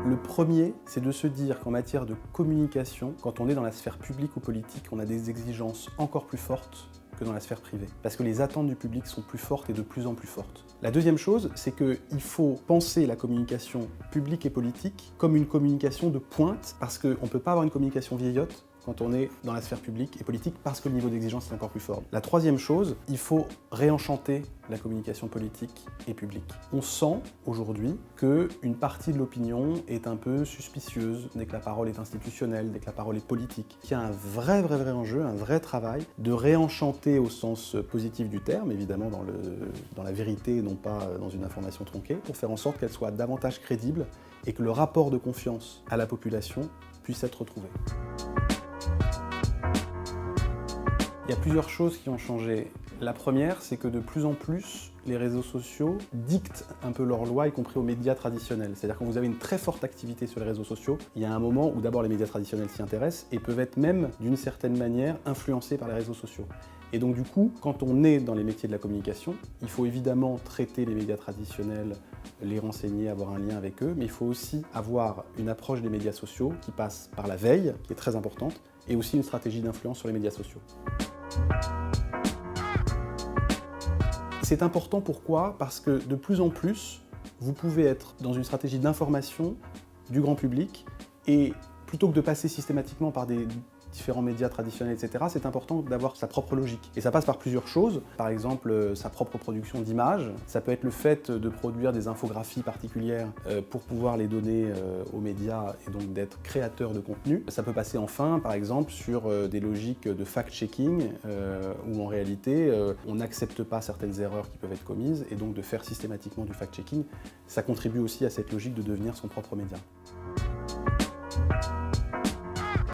Le premier, c'est de se dire qu'en matière de communication, quand on est dans la sphère publique ou politique, on a des exigences encore plus fortes que dans la sphère privée. Parce que les attentes du public sont plus fortes et de plus en plus fortes. La deuxième chose, c'est qu'il faut penser la communication publique et politique comme une communication de pointe, parce qu'on ne peut pas avoir une communication vieillotte quand on est dans la sphère publique et politique, parce que le niveau d'exigence est encore plus fort. La troisième chose, il faut réenchanter la communication politique et publique. On sent aujourd'hui qu'une partie de l'opinion est un peu suspicieuse dès que la parole est institutionnelle, dès que la parole est politique. Il y a un vrai enjeu, un vrai travail de réenchanter au sens positif du terme, évidemment dans la vérité et non pas dans une information tronquée, pour faire en sorte qu'elle soit davantage crédible et que le rapport de confiance à la population puisse être retrouvé. Il y a plusieurs choses qui ont changé. La première, c'est que de plus en plus, les réseaux sociaux dictent un peu leurs lois, y compris aux médias traditionnels. C'est-à-dire que quand vous avez une très forte activité sur les réseaux sociaux, il y a un moment où d'abord les médias traditionnels s'y intéressent et peuvent être même, d'une certaine manière, influencés par les réseaux sociaux. Et donc du coup, quand on est dans les métiers de la communication, il faut évidemment traiter les médias traditionnels, les renseigner, avoir un lien avec eux, mais il faut aussi avoir une approche des médias sociaux qui passe par la veille, qui est très importante, et aussi une stratégie d'influence sur les médias sociaux. C'est important, pourquoi? Parce que de plus en plus, vous pouvez être dans une stratégie d'information du grand public et plutôt que de passer systématiquement par des différents médias traditionnels, etc., c'est important d'avoir sa propre logique. Et ça passe par plusieurs choses, par exemple sa propre production d'images, ça peut être le fait de produire des infographies particulières pour pouvoir les donner aux médias et donc d'être créateur de contenu. Ça peut passer enfin, par exemple, sur des logiques de fact-checking où en réalité on n'accepte pas certaines erreurs qui peuvent être commises et donc de faire systématiquement du fact-checking, ça contribue aussi à cette logique de devenir son propre média.